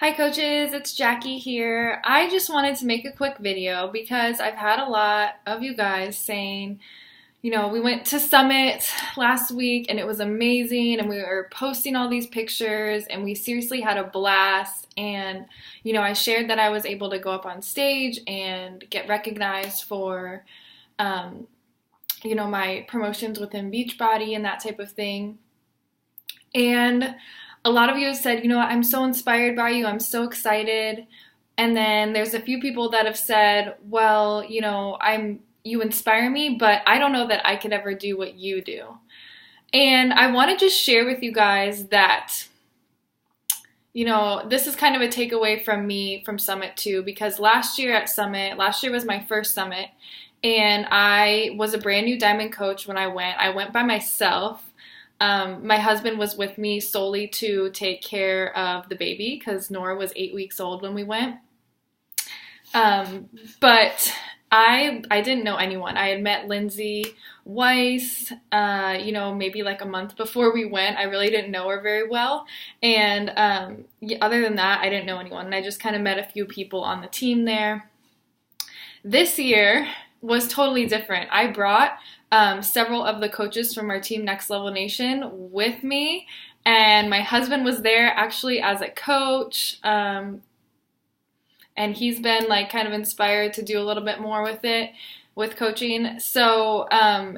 Hi coaches, it's Jackie here. I just wanted to make a quick video because I've had a lot of you guys saying, we went to Summit last week and it was amazing and we were posting all these pictures and we seriously had a blast. And, I shared that I was able to go up on stage and get recognized for, my promotions within Beachbody and that type of thing. And a lot of you have said, I'm so inspired by you. I'm so excited. And then there's a few people that have said, well, you inspire me, but I don't know that I could ever do what you do. And I want to just share with you guys that, this is kind of a takeaway from me from Summit too, because last year was my first Summit, and I was a brand new diamond coach when I went. I went by myself. My husband was with me solely to take care of the baby because Nora was 8 weeks old when we went. But I didn't know anyone. I had met Lindsay Weiss, maybe like a month before we went. I really didn't know her very well. And other than that, I didn't know anyone. And I just kind of met a few people on the team there. This year was totally different. I brought several of the coaches from our team Next Level Nation with me, and my husband was there actually as a coach, and he's been like kind of inspired to do a little bit more with coaching. So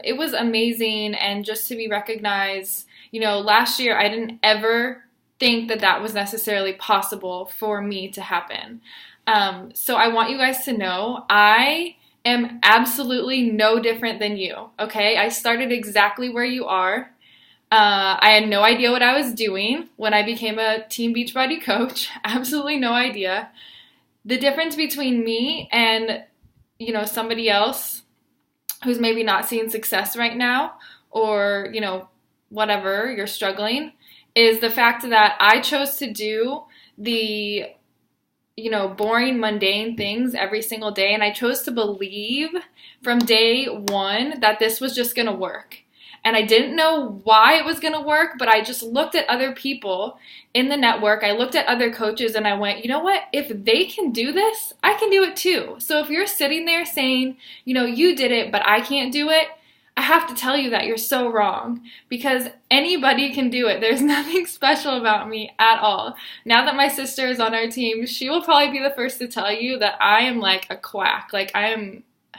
it was amazing, and just to be recognized, last year I didn't ever think that was necessarily possible for me to happen. So I want you guys to know I am absolutely no different than you, okay? I started exactly where you are. I had no idea what I was doing when I became a Team Beachbody coach. Absolutely no idea. The difference between me and, somebody else who's maybe not seeing success right now, or, whatever, you're struggling, is the fact that I chose to do the boring, mundane things every single day. And I chose to believe from day one that this was just going to work. And I didn't know why it was going to work, but I just looked at other people in the network. I looked at other coaches and I went, you know what? If they can do this, I can do it too. So if you're sitting there saying, you did it, but I can't do it, I have to tell you that you're so wrong, because anybody can do it. There's nothing special about me at all. Now that my sister is on our team, she will probably be the first to tell you that I am like a quack. Like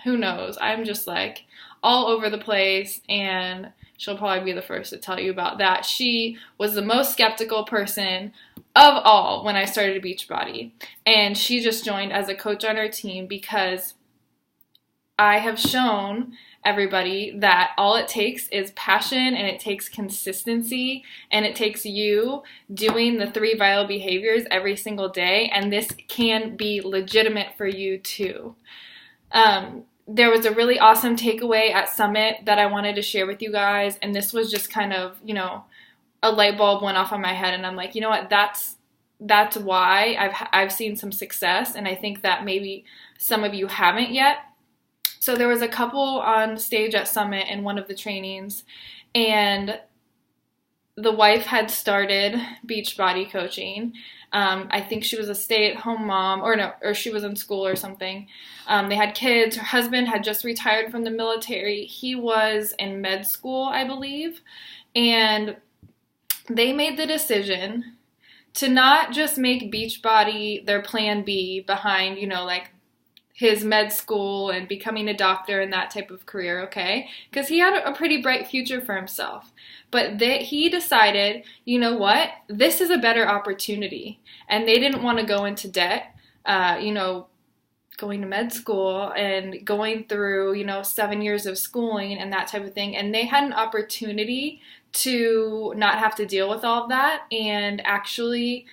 who knows? I'm just like all over the place, and she'll probably be the first to tell you about that. She was the most skeptical person of all when I started Beachbody, and she just joined as a coach on our team because I have shown everybody that all it takes is passion, and it takes consistency, and it takes you doing the 3 vital behaviors every single day, and this can be legitimate for you too. There was a really awesome takeaway at Summit that I wanted to share with you guys, and this was just kind of, a light bulb went off on my head, and I'm like, you know what, that's why I've seen some success, and I think that maybe some of you haven't yet. So there was a couple on stage at Summit in one of the trainings, and the wife had started Beachbody coaching. I think she was a stay-at-home mom, or she was in school or something. They had kids. Her husband had just retired from the military. He was in med school, I believe, and they made the decision to not just make Beachbody their plan B behind, his med school and becoming a doctor and that type of career, okay? Because he had a pretty bright future for himself. But he decided, you know what? This is a better opportunity. And they didn't want to go into debt, going to med school and going through, 7 years of schooling and that type of thing. And they had an opportunity to not have to deal with all of that and actually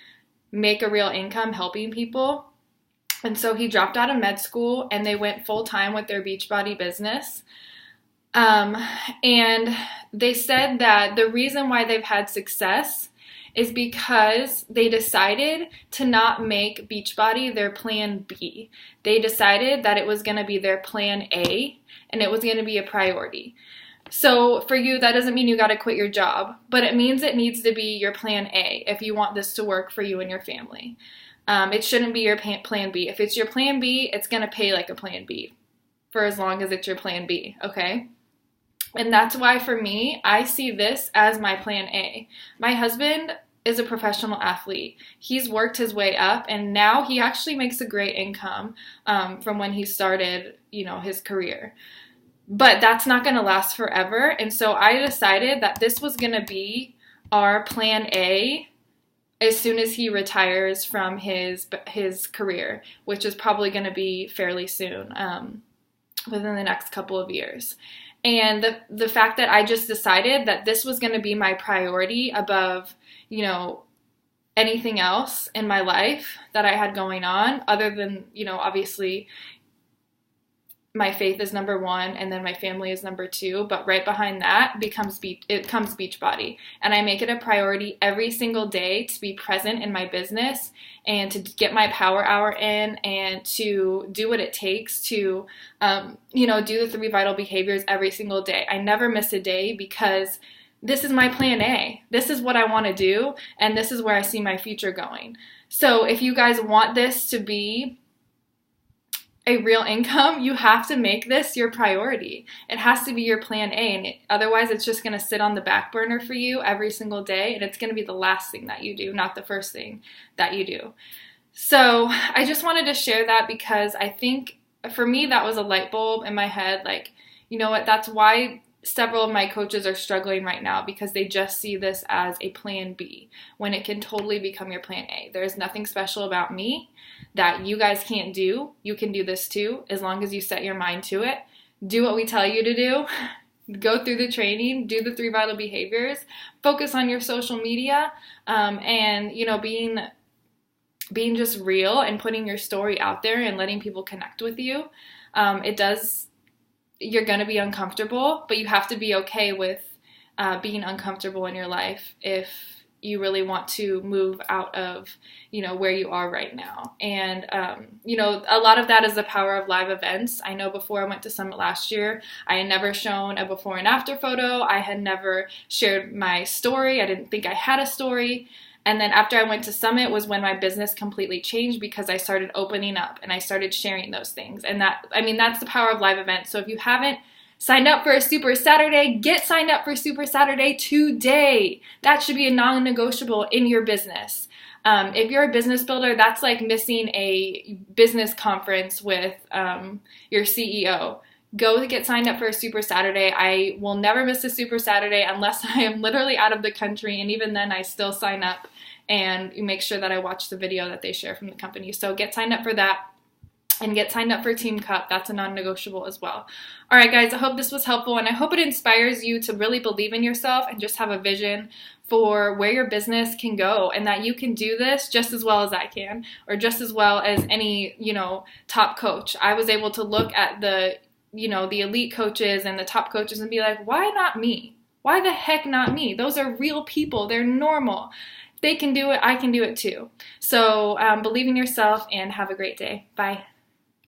make a real income helping people. And so he dropped out of med school and they went full time with their Beachbody business. And they said that the reason why they've had success is because they decided to not make Beachbody their plan B. They decided that it was going to be their plan A, and it was going to be a priority. So for you, that doesn't mean you got to quit your job, but it means it needs to be your plan A if you want this to work for you and your family. It shouldn't be your plan B. If it's your plan B, it's going to pay like a plan B for as long as it's your plan B, okay? And that's why for me, I see this as my plan A. My husband is a professional athlete. He's worked his way up, and now he actually makes a great income from when he started, his career. But that's not going to last forever. And so I decided that this was going to be our plan A as soon as he retires from his career, which is probably going to be fairly soon, within the next couple of years. And the fact that I just decided that this was going to be my priority above, anything else in my life that I had going on, other than, obviously my faith is number one, and then my family is number two. But right behind that comes Beachbody. And I make it a priority every single day to be present in my business and to get my power hour in and to do what it takes to, do the 3 vital behaviors every single day. I never miss a day because this is my plan A. This is what I want to do, and this is where I see my future going. So if you guys want this to be a real income, you have to make this your priority. It has to be your plan A, and otherwise it's just going to sit on the back burner for you every single day, and it's going to be the last thing that you do, not the first thing that you do. So I just wanted to share that because I think for me that was a light bulb in my head, like, you know what, that's why several of my coaches are struggling right now, because they just see this as a plan B when it can totally become your plan A. There's nothing special about me that you guys can't do. You can do this too, as long as you set your mind to it. Do what we tell you to do. Go through the training, do the 3 vital behaviors, focus on your social media, and being just real and putting your story out there and letting people connect with you. You're going to be uncomfortable, but you have to be okay with being uncomfortable in your life if you really want to move out of, where you are right now. And, a lot of that is the power of live events. I know before I went to Summit last year, I had never shown a before and after photo. I had never shared my story. I didn't think I had a story. And then after I went to Summit was when my business completely changed, because I started opening up and I started sharing those things. And that's the power of live events. So if you haven't signed up for a Super Saturday, get signed up for Super Saturday today. That should be a non-negotiable in your business. If you're a business builder, that's like missing a business conference with your CEO. Go get signed up for a Super Saturday. I will never miss a Super Saturday unless I am literally out of the country, and even then I still sign up and make sure that I watch the video that they share from the company. So get signed up for that. And get signed up for Team Cup. That's a non-negotiable as well. All right, guys, I hope this was helpful, and I hope it inspires you to really believe in yourself and just have a vision for where your business can go, and that you can do this just as well as I can, or just as well as any, top coach. I was able to look at the elite coaches and the top coaches and be like, why not me? Why the heck not me? Those are real people. They're normal. They can do it. I can do it too. So believe in yourself and have a great day. Bye.